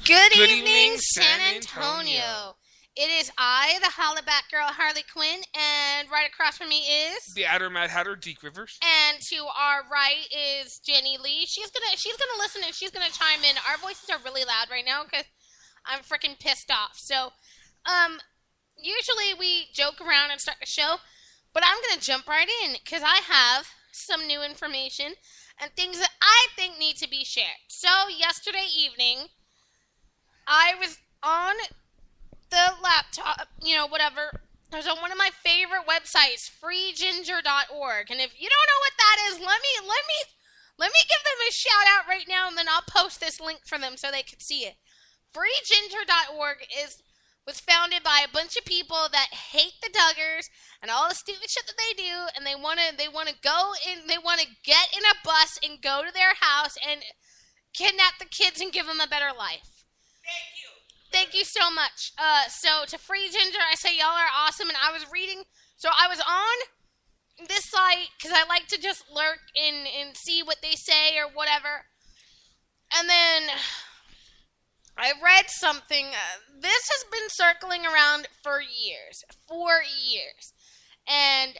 Good Good evening, evening, San San Antonio. Antonio. It is I, the Hollaback Girl, Harley Quinn, and right across from me is, The Adder Mad Hatter, Deke Rivers. and to our right is Jenny Lee. She's gonna listen and she's gonna chime in. Our voices are really loud right now because I'm freaking pissed off. So, usually we joke around and start the show, but I'm gonna jump right in because I have some new information and things that I think need to be shared. So yesterday evening, I was on the laptop, whatever. I was on one of my favorite websites, freeginger.org. And if you don't know what that is, let me give them a shout out right now, and then I'll post this link for them so they can see it. Freeginger.org was founded by a bunch of people that hate the Duggars and all the stupid shit that they do, and they want to get in a bus and go to their house and kidnap the kids and give them a better life. Thank you so much. So to Free Ginger, I say y'all are awesome, and I was on this site because I like to just lurk and see what they say or whatever. And then I read something. This has been circling around for years. 4 years. And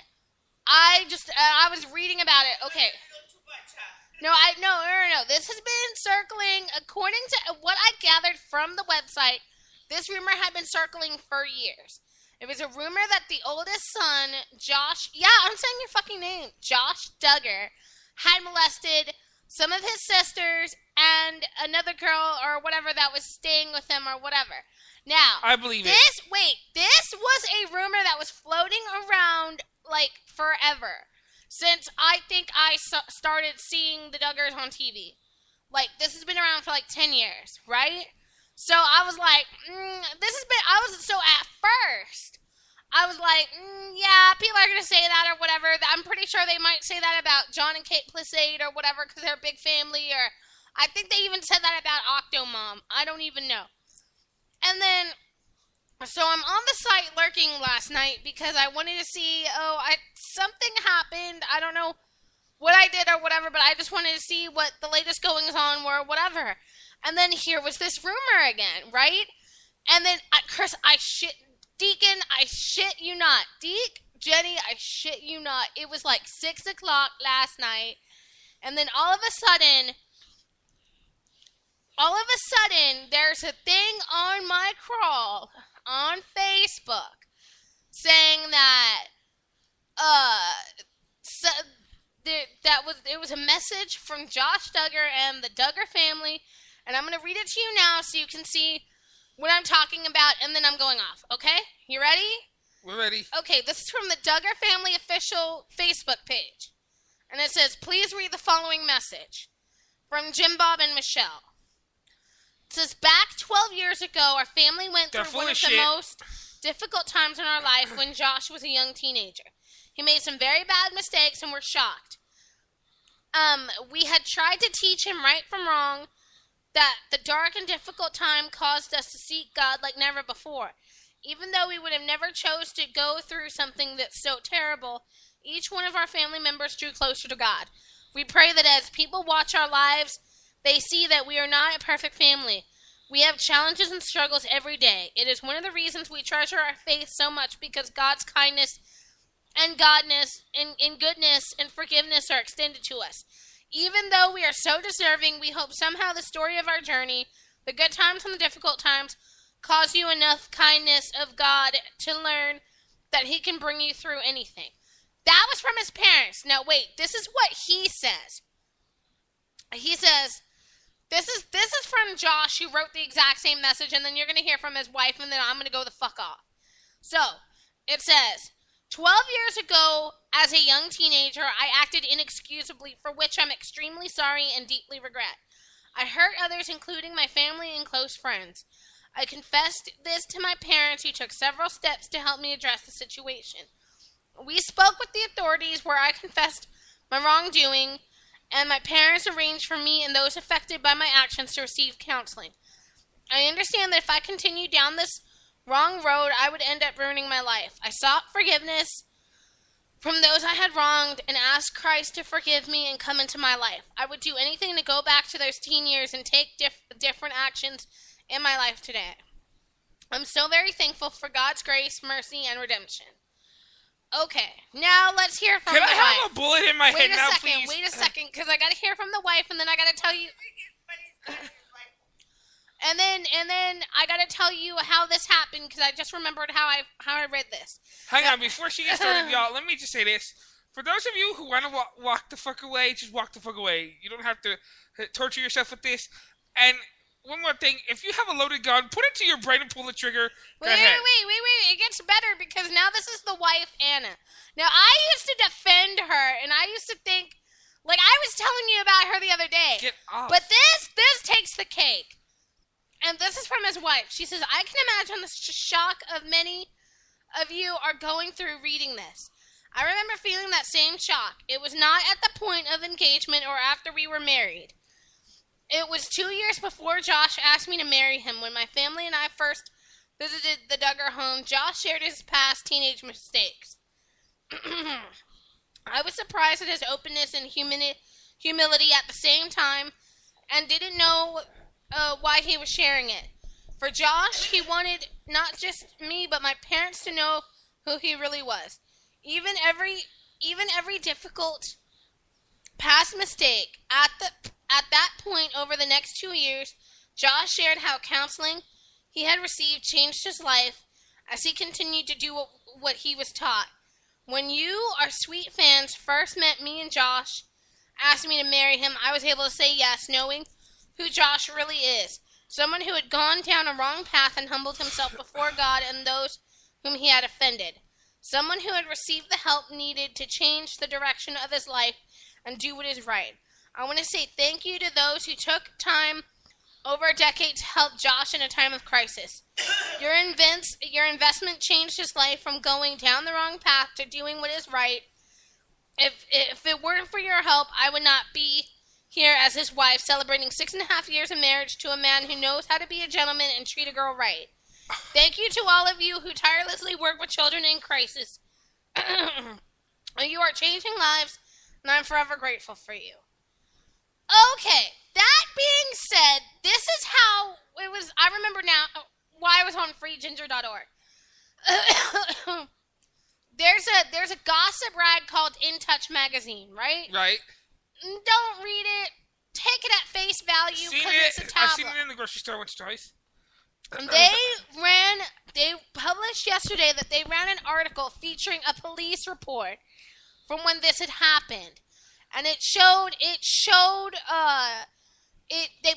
I was reading about it. Okay. No. This has been circling, according to what I gathered from the website, this rumor had been circling for years. It was a rumor that the oldest son, Josh, I'm saying your fucking name, Josh Duggar, had molested some of his sisters and another girl or whatever that was staying with him or whatever. Now, I believe it. This was a rumor that was floating around like forever. Since I think I started seeing the Duggars on TV. Like, this has been around for like 10 years, right? So I was like, at first, I was like, yeah, people are going to say that or whatever. I'm pretty sure they might say that about John and Kate Plissade or whatever because they're a big family. Or I think they even said that about Octomom. I don't even know. And then, so I'm on the site lurking last night because I wanted to see, something happened. I don't know what I did or whatever, but I just wanted to see what the latest goings on were, whatever. And then here was this rumor again, right? And then, Chris, Deacon, I shit you not. Deke, Jenny, I shit you not. It was like 6 o'clock last night, and then all of a sudden, there's a thing on my crawl on Facebook saying that it was a message from Josh Duggar and the Duggar family, and I'm going to read it to you now so you can see what I'm talking about, and then I'm going off, okay? You ready? We're ready. Okay, this is from the Duggar family official Facebook page, and it says, please read the following message from Jim Bob and Michelle. It says, back 12 years ago, our family went through one of the most difficult times in our life when Josh was a young teenager. He made some very bad mistakes and we're shocked. We had tried to teach him right from wrong, that the dark and difficult time caused us to seek God like never before. Even though we would have never chose to go through something that's so terrible, each one of our family members drew closer to God. We pray that as people watch our lives, they see that we are not a perfect family. We have challenges and struggles every day. It is one of the reasons we treasure our faith so much because God's kindness and goodness and forgiveness are extended to us. Even though we are so deserving, we hope somehow the story of our journey, the good times and the difficult times, cause you enough kindness of God to learn that He can bring you through anything. That was from his parents. Now wait, this is what he says. He says, this is from Josh, who wrote the exact same message, and then you're going to hear from his wife, and then I'm going to go the fuck off. So, it says, 12 years ago, as a young teenager, I acted inexcusably, for which I'm extremely sorry and deeply regret. I hurt others, including my family and close friends. I confessed this to my parents, who took several steps to help me address the situation. We spoke with the authorities where I confessed my wrongdoing, and my parents arranged for me and those affected by my actions to receive counseling. I understand that if I continued down this wrong road, I would end up ruining my life. I sought forgiveness from those I had wronged and asked Christ to forgive me and come into my life. I would do anything to go back to those teen years and take different actions in my life today. I'm so very thankful for God's grace, mercy, and redemption. Okay, now let's hear from the wife. Can I have a bullet in my head now, please? Wait a second, because I got to hear from the wife, and then I got to tell you... And then I got to tell you how this happened, because I just remembered how I read this. Hang on, before she gets started, y'all, let me just say this. For those of you who want to walk the fuck away, just walk the fuck away. You don't have to torture yourself with this. And one more thing, if you have a loaded gun, put it to your brain and pull the trigger. Go ahead. Wait. It gets better, because now this is the wife, Anna. Now, I used to defend her, and I used to think, like I was telling you about her the other day. Get off. But this takes the cake. And this is from his wife. She says, I can imagine the shock of many of you are going through reading this. I remember feeling that same shock. It was not at the point of engagement or after we were married. It was 2 years before Josh asked me to marry him. When my family and I first visited the Duggar home, Josh shared his past teenage mistakes. I was surprised at his openness and humility at the same time, and didn't know why he was sharing it. For Josh, he wanted not just me, but my parents to know who he really was. Even every difficult past mistake. At that point, over the next 2 years, Josh shared how counseling he had received changed his life as he continued to do what he was taught. When you, our sweet fans, first met me and Josh, asked me to marry him, I was able to say yes, knowing who Josh really is. Someone who had gone down a wrong path and humbled himself before God and those whom he had offended. Someone who had received the help needed to change the direction of his life and do what is right. I want to say thank you to those who took time over a decade to help Josh in a time of crisis. Your investment changed his life from going down the wrong path to doing what is right. If it weren't for your help, I would not be here as his wife, celebrating 6.5 years of marriage to a man who knows how to be a gentleman and treat a girl right. Thank you to all of you who tirelessly work with children in crisis. You are changing lives, and I'm forever grateful for you. Okay, that being said, this is how it was. I remember now why I was on freeginger.org. There's a gossip rag called In Touch magazine, right? Right. Don't read it. Take it at face value because it's a tablet. I've seen it in the grocery store once or twice. They published yesterday that they ran an article featuring a police report from when this had happened. And they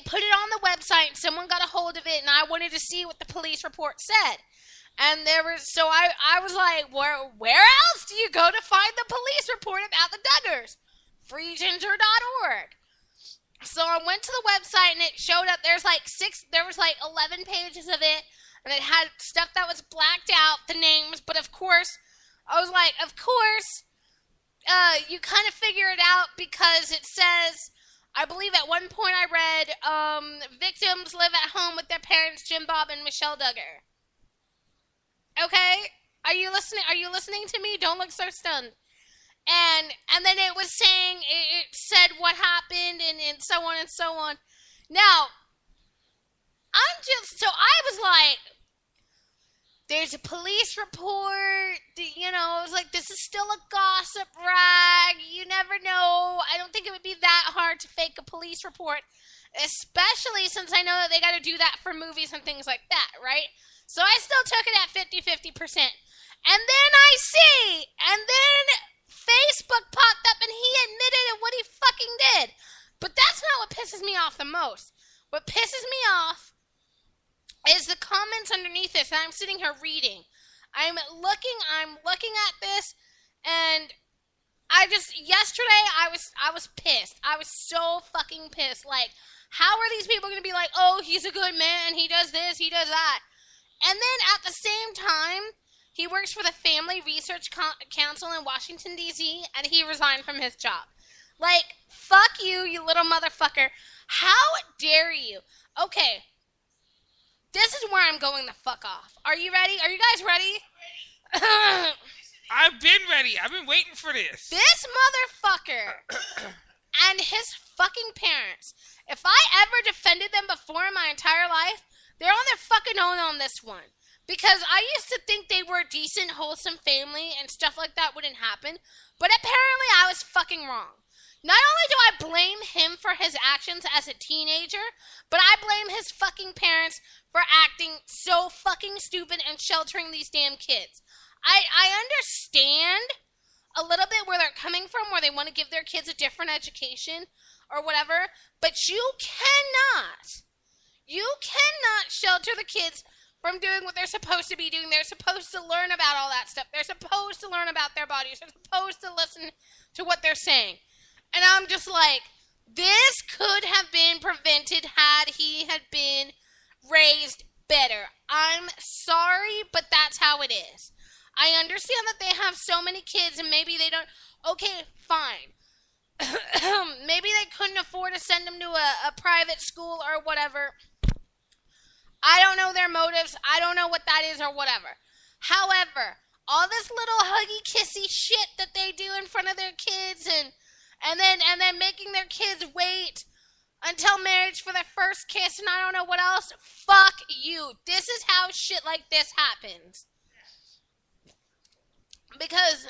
put it on the website and someone got a hold of it and I wanted to see what the police report said. And I was like, where else do you go to find the police report about the Duggars? freeginger.org. So I went to the website and it showed up. There was like 11 pages of it, and it had stuff that was blacked out, the names. But of course, I was like, you kind of figure it out because it says, I believe at one point I read, victims live at home with their parents, Jim Bob and Michelle Duggar. Okay, are you listening? Are you listening to me? Don't look so stunned. And then it was saying, it said what happened and so on and so on. Now, I was like, there's a police report, I was like, this is still a gossip rag, you never know. I don't think it would be that hard to fake a police report, especially since I know that they got to do that for movies and things like that, right? So I still took it at 50-50%. And then Facebook popped up and he admitted what he fucking did. But that's not what pisses me off the most. What pisses me off is the comments underneath this, and I'm sitting here reading. I'm looking at this, and yesterday I was pissed. I was so fucking pissed. Like, how are these people going to be like, oh, he's a good man, he does this, he does that. And then at the same time, he works for the Family Research Council in Washington, D.C., and he resigned from his job. Like, fuck you, you little motherfucker. How dare you? Okay. This is where I'm going the fuck off. Are you ready? Are you guys ready? I've been ready. I've been waiting for this. This motherfucker and his fucking parents. If I ever defended them before in my entire life, They're on their fucking own on this one. Because I used to think they were a decent, wholesome family and stuff like that wouldn't happen. But apparently I was fucking wrong. Not only do I blame him for his actions as a teenager, but I blame his fucking parents for acting so fucking stupid and sheltering these damn kids. I understand a little bit where they're coming from, where they want to give their kids a different education or whatever, but you cannot shelter the kids from doing what they're supposed to be doing. They're supposed to learn about all that stuff. They're supposed to learn about their bodies. They're supposed to listen to what they're saying. And I'm just like, this could have been prevented had he had been raised better. I'm sorry, but that's how it is. I understand that they have so many kids and maybe they don't. Okay, fine. Maybe they couldn't afford to send them to a private school or whatever. I don't know their motives. I don't know what that is or whatever. However, all this little huggy kissy shit that they do in front of their kids and then making their kids wait until marriage for their first kiss and I don't know what else. Fuck you. This is how shit like this happens. Because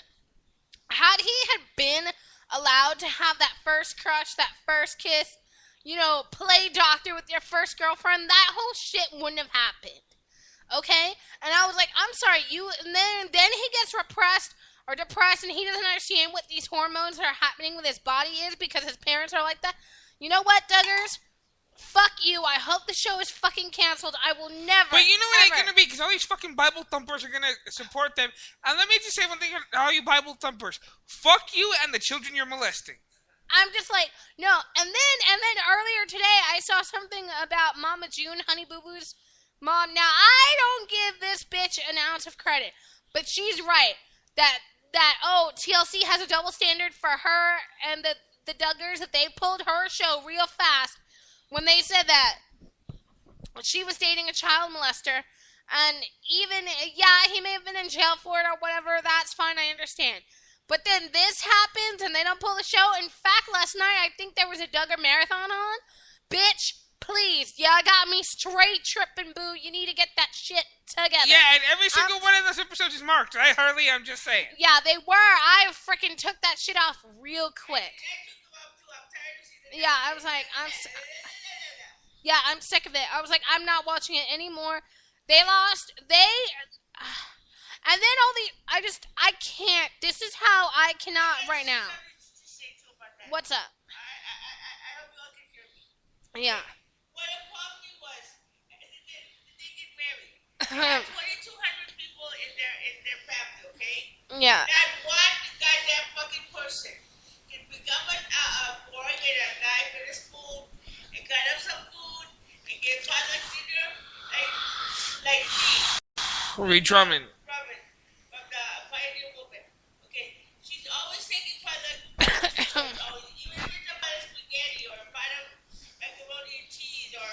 had he had been allowed to have that first crush, that first kiss, you know, play doctor with your first girlfriend, that whole shit wouldn't have happened. Okay? And I was like, I'm sorry, and then he gets repressed or depressed and he doesn't understand what these hormones are happening with his body is because his parents are like that. You know what, Duggars? Fuck you. I hope the show is fucking canceled. I will never. But you know what it's gonna be? Because all these fucking Bible thumpers are gonna support them. And let me just say one thing to all you Bible thumpers. Fuck you and the children you're molesting. I'm just like, no. And then earlier today, I saw something about Mama June, Honey Boo Boo's mom. Now, I don't give this bitch an ounce of credit. But she's right. That TLC has a double standard for her and the Duggars, that they pulled her show real fast when they said that she was dating a child molester. And even, yeah, he may have been in jail for it or whatever. That's fine. I understand. But then this happens and they don't pull the show. In fact, last night I think there was a Duggar marathon on. Bitch, please. Yeah, got me straight tripping, boo. You need to get that shit together. Yeah, and every single one of those episodes is marked, right, Harley? I'm just saying. Yeah, they were. I freaking took that shit off real quick. Yeah, I was like, I'm sick of it. I was like, I'm not watching it anymore. They lost. And then I can't. This is how I cannot right now. What's up? I hope you all can hear me. Yeah. What the problem was, they get married. They have 2,200 people in their family, okay? Yeah. Not one goddamn fucking person can become a boy, get a knife and a spoon, and cut up some food, and get father dinner, like me. Reed Drummond. From the pioneer movement. Okay, she's always taking part of even if it's a pot of spaghetti or a pot of macaroni and cheese or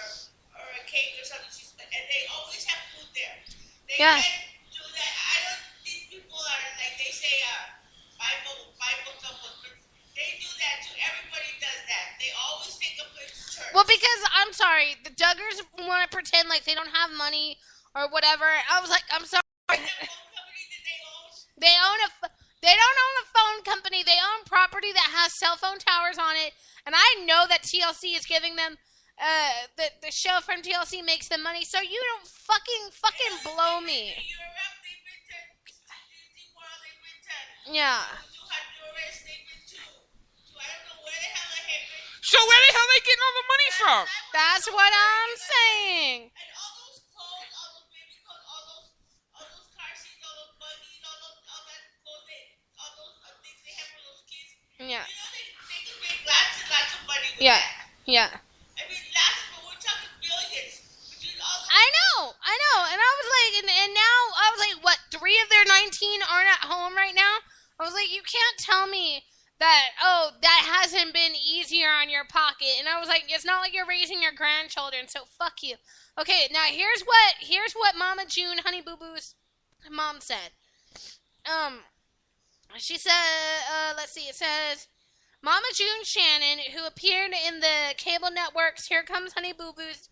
a cake or something. And they always have food there. They Yeah. can't do that. I don't. These people are like they say Bible couples, but they do that too. Everybody does that. They always take a place to church. Well, because I'm sorry, the Duggars want to pretend like they don't have money or whatever. I was like, I'm sorry. They don't own a phone company. They own property that has cell phone towers on it. And I know that TLC is giving them, the show from TLC makes them money. So you don't fucking blow me. Yeah. So where the hell are they getting all the money from? That's what I'm saying. And all those clothes, all those baby clothes, all those car seats, all those buggies, all that clothing, all those things they have for those kids. Yeah. You know they can make lots and lots of money with Yeah. that. Yeah. I mean, lots, but we're talking billions. Between all the I know. And I was like, and now I was like, what? 3 of their 19 aren't at home right now. I was like, you can't tell me that, that hasn't been easier on your pocket. And I was like, it's not like you're raising your grandchildren, so fuck you. Okay, now here's what Mama June, Honey Boo Boo's mom said. She said, let's see, it says, Mama June Shannon, who appeared in the cable networks Here Comes Honey Boo Boo's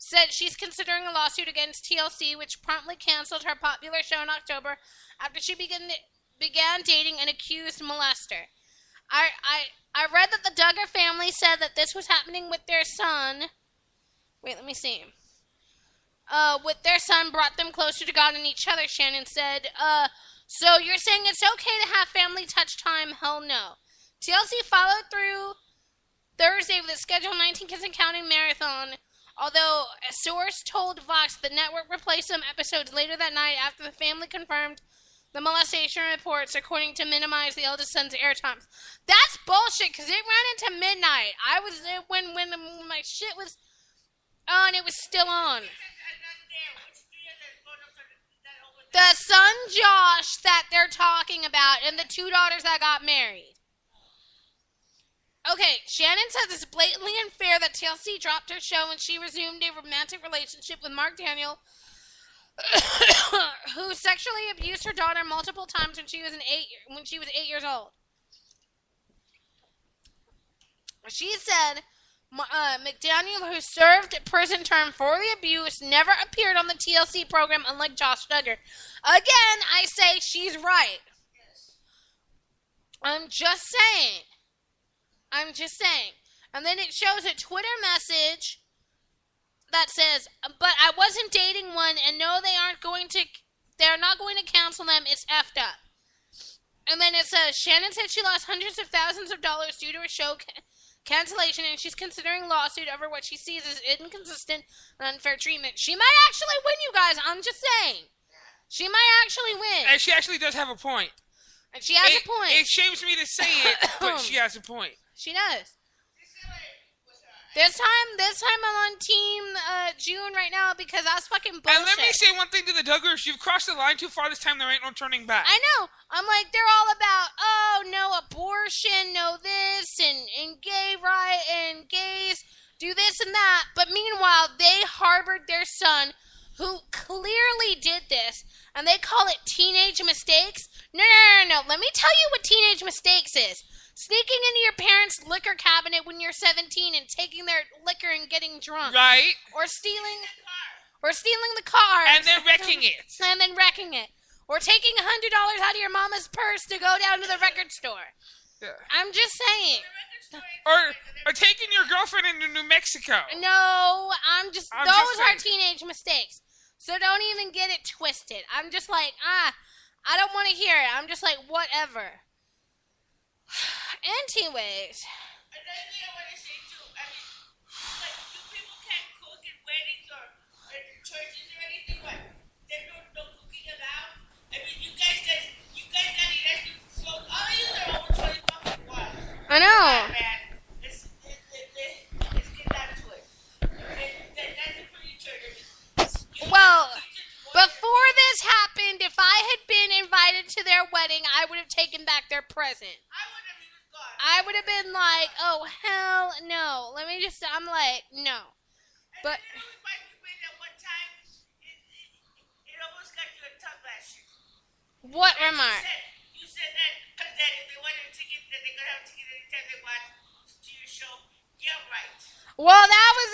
said she's considering a lawsuit against TLC, which promptly canceled her popular show in October after she began dating an accused molester. I read that the Duggar family said that this was happening with their son. Wait, let me see. With their son brought them closer to God and each other, Shannon said. So you're saying it's okay to have family touch time? Hell no. TLC followed through Thursday with a scheduled 19 Kids and Counting marathon, although a source told Vox the network replaced some episodes later that night after the family confirmed the molestation reports, according to minimize the eldest son's airtime. That's bullshit, because it ran into midnight. I was there when my shit was on, it was still on. The son Josh that they're talking about, and the two daughters that got married. Okay, Shannon says it's blatantly unfair that TLC dropped her show when she resumed a romantic relationship with Mark Daniel, who sexually abused her daughter multiple times when she was 8 years old. She said McDaniel, who served a prison term for the abuse, never appeared on the TLC program, unlike Josh Duggar. Again, I say she's right. I'm just saying. And then it shows a Twitter message that says, but I wasn't dating one, and no, they're not going to cancel them, it's effed up. And then it says, Shannon said she lost hundreds of thousands of dollars due to a show cancellation, and she's considering lawsuit over what she sees as inconsistent and unfair treatment. She might actually win, you guys, I'm just saying. She might actually win. And she actually does have a point. And she has a point. It shames me to say it, but she has a point. She does. This time I'm on Team June right now because that's fucking bullshit. And let me say one thing to the Duggars. You've crossed the line too far this time. There ain't no turning back. I know. I'm like, they're all about, oh, no abortion, no this, and gay right, and gays do this and that. But meanwhile, they harbored their son, who clearly did this, and they call it teenage mistakes. No. Let me tell you what teenage mistakes is. Sneaking into your parents' liquor cabinet when you're 17 and taking their liquor and getting drunk. Right. Or stealing the car. And then wrecking it. Or taking $100 out of your mama's purse to go down to the record store. Yeah. I'm just saying. Or taking your girlfriend into New Mexico. No, those are saying. teenage mistakes. So don't even get it twisted. I'm just like, I don't want to hear it. I'm just like, whatever. Anyways. Another thing I want to say too, I mean, like, you people can't cook in weddings or in churches or anything, but there's no cooking allowed. I mean, you guys got it as you float. All of you are over 20 fucking one. I know. Man, let's get down to it. That's a pretty church. Well, before this happened, if I had been invited to their wedding, I would have taken back their present. I would have been like, oh, hell no. I'm like, no. But And then at one time, it almost got you a tongue lashing. what remark? You said that because if they wanted a ticket, that they could have a ticket anytime they want to your show. Yeah, right. Well, that was,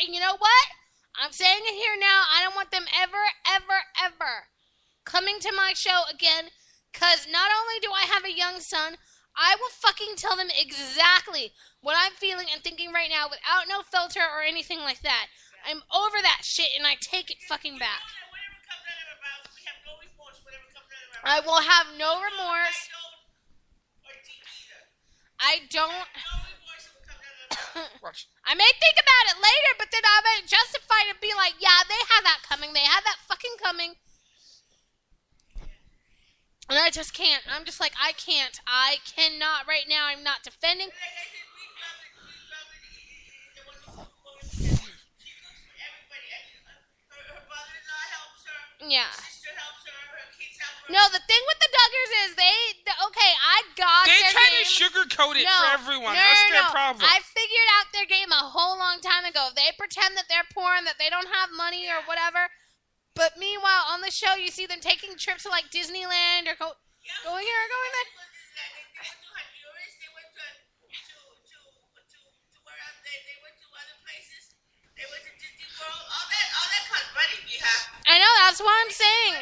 you know what? I'm saying it here now. I don't want them ever, ever, ever coming to my show again, because not only do I have a young son, I will fucking tell them exactly what I'm feeling and thinking right now without no filter or anything like that. I'm over that shit and I take it fucking back. Whatever comes out of our mouths, we have no remorse. Whatever comes out of our I mouths. will have no remorse. Or either. I don't. No remorse if it comes out of our mouths. Watch. I may think about it later, but then I'm going to justify it and be like, yeah, they had that coming. They had that fucking coming. And I just can't. I'm just like, I can't. I cannot right now. I'm not defending. Like I said, we love it. The one who she cooks for everybody. Her brother-in-law helps her. Yeah. Her sister helps her. Her kids help her. No, the thing with the Duggars is okay, I got They their try game. to sugarcoat it for everyone. No, That's no, their no. problem. I figured out their game a whole long time ago. They pretend that they're poor and that they don't have money or whatever. But meanwhile, on the show, you see them taking trips to like Disneyland or going here or going there. They went to Honduras. They went to where else? They went to other places. They went to that's what I'm saying.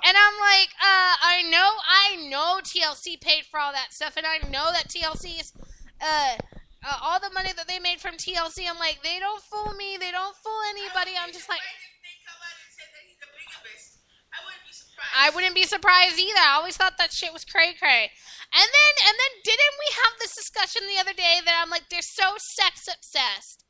And I'm like, I know TLC paid for all that stuff, and I know that TLC's, all the money that they made from TLC, I'm like, they don't fool me, they don't fool anybody. I'm just like, I wouldn't be surprised either. I always thought that shit was cray cray. And then didn't we have this discussion the other day that I'm like, they're so sex obsessed?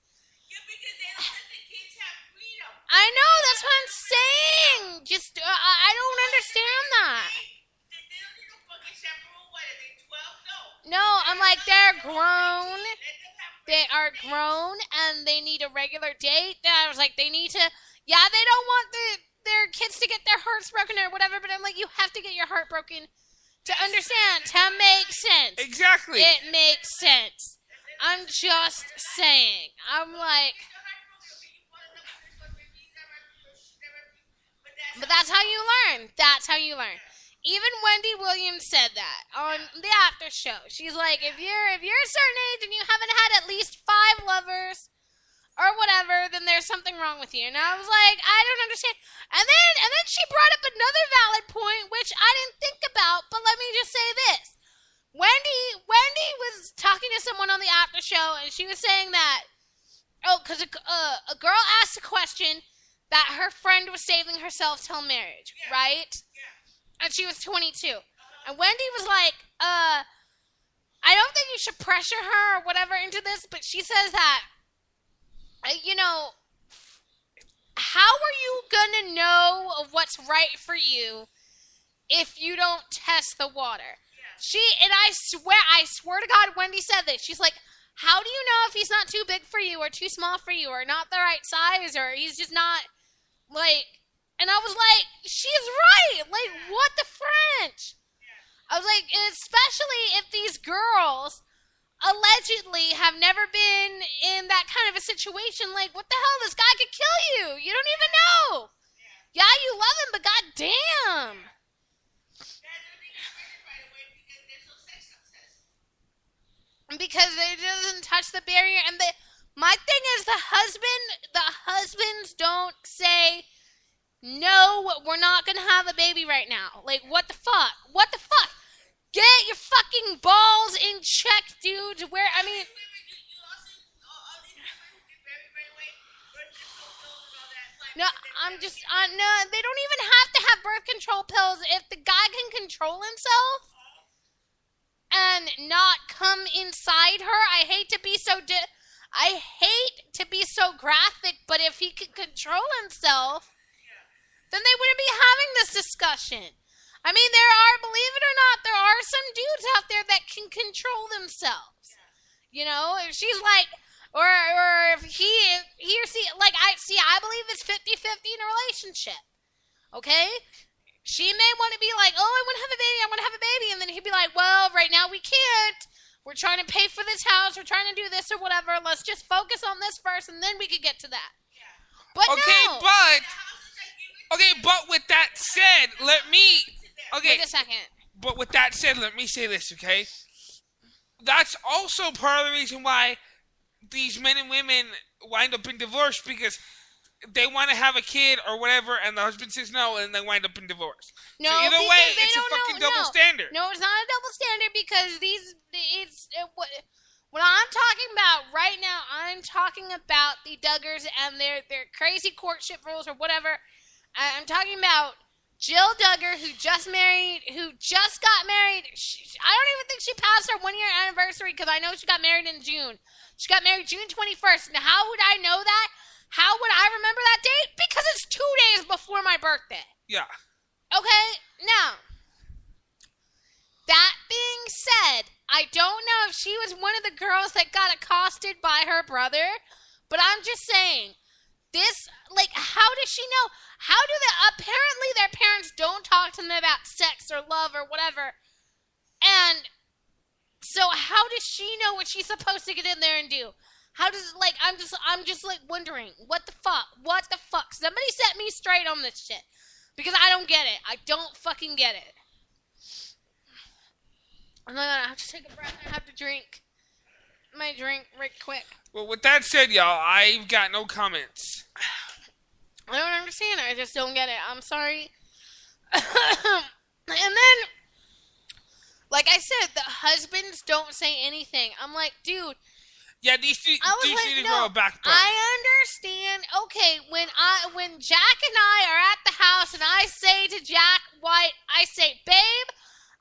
Yeah, because they don't let the kids have freedom. I know, that's what I'm saying. Just, I don't understand that. They don't need a fucking chaperone. What are they, 12? No. No, I'm like, they're grown. Let them have They are grown, and they need a regular date. And I was like, they need to, yeah, they don't want their kids to get their hearts broken or whatever, but I'm like, you have to get your heart broken to understand, to make sense. Exactly. It makes sense. I'm just saying. I'm like, but that's how you learn. That's how you learn. Even Wendy Williams said that on the after show. She's like, if you're a certain age and you haven't had at least 5 lovers or whatever, then there's something wrong with you. And I was like, I don't understand. And then she brought up another valid point, which I didn't think about, but let me just say this. Wendy was talking to someone on the after show, and she was saying that, because a girl asked a question that her friend was saving herself till marriage, right? Yeah. And she was 22. And Wendy was like, I don't think you should pressure her or whatever into this, but she says that, how are you gonna know what's right for you if you don't test the water? I swear to God, Wendy said this. She's like, how do you know if he's not too big for you or too small for you or not the right size or he's just not, like, and I was like, she's right. Like, what the French? I was like, especially if these girls allegedly have never been in that kind of a situation, like, what the hell? This guy could kill you. You don't even know. Yeah, you love him, but goddamn. Because it doesn't touch the barrier, and my thing is the husbands don't say, no, we're not gonna have a baby right now. Like, what the fuck? What the fuck? Get your fucking balls in check, dude. Where, I mean, no, no, they don't even have to have birth control pills if the guy can control himself and not come inside her. I hate to be so graphic, but if he could control himself, then they wouldn't be having this discussion. I mean, believe it or not, there are some dudes out there that can control themselves. You know, if she's like, or if he or she, like, I believe it's 50-50 in a relationship. Okay? She may want to be like, oh, I want to have a baby. And then he'd be like, well, right now we can't. We're trying to pay for this house. We're trying to do this or whatever. Let's just focus on this first, and then we could get to that. But no. But with that said, Wait a second. But with that said, let me say this, okay? That's also part of the reason why these men and women wind up in divorce, because they want to have a kid or whatever, and the husband says no, and they wind up in divorce. No, so either way, it's a fucking double standard. No, it's not a double standard, because what I'm talking about right now, I'm talking about the Duggars and their crazy courtship rules or whatever. I'm talking about Jill Duggar, who just got married. I don't even think she passed her 1-year anniversary, because I know she got married in June. She got married June 21st. Now, how would I know that? How would I remember that date? Because it's 2 days before my birthday. Yeah. Okay? Now, that being said, I don't know if she was one of the girls that got accosted by her brother, but I'm just saying, how does she know? Apparently their parents don't talk to them about sex or love or whatever, and so how does she know what she's supposed to get in there and do? I'm just wondering, what the fuck? Somebody set me straight on this shit, because I don't get it. I don't fucking get it. I'm gonna have to take a breath. I have to drink my drink right quick. Well, with that said, y'all, I've got no comments. I don't understand it. I just don't get it. I'm sorry. And then, like I said, the husbands don't say anything. I'm like, dude. Yeah, these need to grow a backbone. I understand. Okay, when Jack and I are at the house and I say to Jack White, I say, babe,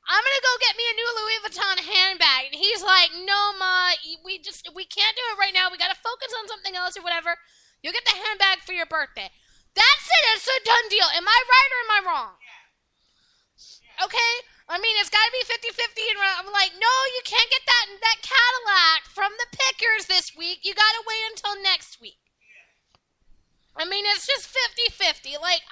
I'm gonna go get me a new Louis Vuitton handbag, and he's like, no, Ma, we can't do it right now. We gotta focus on something else or whatever. You'll get the handbag for your birthday. That's it. It's a done deal. Am I right or am I wrong? Okay? I mean, it's got to be 50-50. And I'm like, no, you can't get that Cadillac from the pickers this week. You got to wait until next week. I mean, it's just 50-50. Like,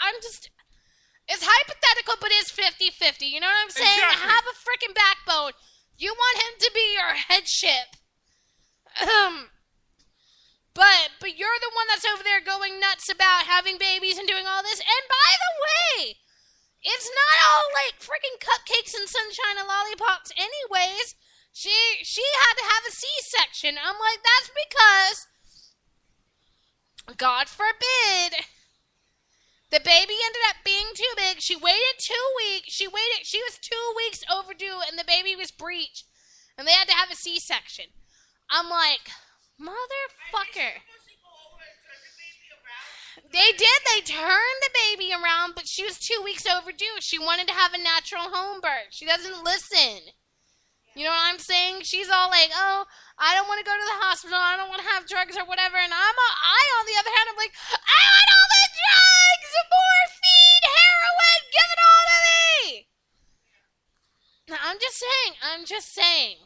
it's hypothetical, but it's 50-50. You know what I'm saying? Exactly. Have a freaking backbone. You want him to be your headship. But you're the one that's over there going nuts about having babies and doing all this. And by the way, it's not all like freaking cupcakes and sunshine and lollipops anyways. She had to have a C-section. I'm like, that's because, God forbid, the baby ended up being too big. She waited 2 weeks. She was 2 weeks overdue and the baby was breech. And they had to have a C-section. I'm like, motherfucker. They did. They turned the baby around, but she was 2 weeks overdue. She wanted to have a natural home birth. She doesn't listen. You know what I'm saying? She's all like, oh, I don't want to go to the hospital. I don't want to have drugs or whatever. And I, on the other hand, I'm like, I want all the drugs, morphine, heroin, give it all to me. No, I'm just saying.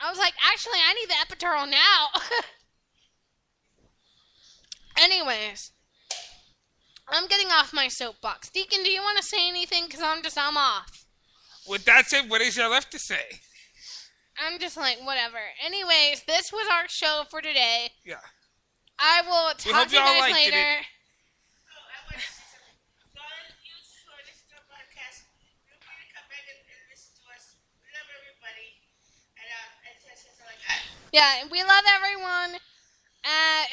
I was like, actually, I need the epidural now. Anyways, I'm getting off my soapbox. Deacon, do you want to say anything? Because I'm off. With that said, what is there left to say? I'm just like, whatever. Anyways, this was our show for today. Yeah. I will talk to you guys later. I want to say something. So all of you who are listening to our podcast, feel free to come back and listen to us. We love everybody. And stuff like that. Yeah, and we love everyone.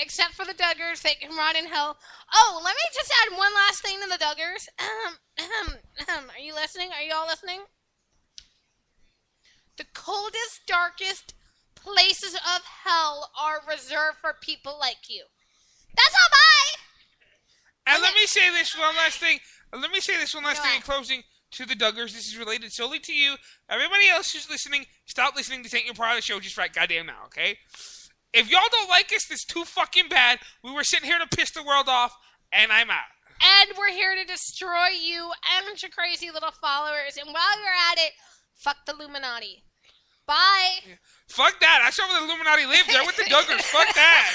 Except for the Duggars, they can rot in hell. Oh, let me just add one last thing to the Duggars. Are you listening? Are you all listening? The coldest, darkest places of hell are reserved for people like you. That's all, bye! And let me say this one last thing. In closing to the Duggars. This is related solely to you. Everybody else who's listening, stop listening to Take Your Part of the Show just right goddamn now, okay? If y'all don't like us, this is too fucking bad. We were sitting here to piss the world off, and I'm out. And we're here to destroy you and your crazy little followers. And while you're at it, fuck the Illuminati. Bye. Fuck that. I saw where the Illuminati live. They're with the Duggars. Fuck that.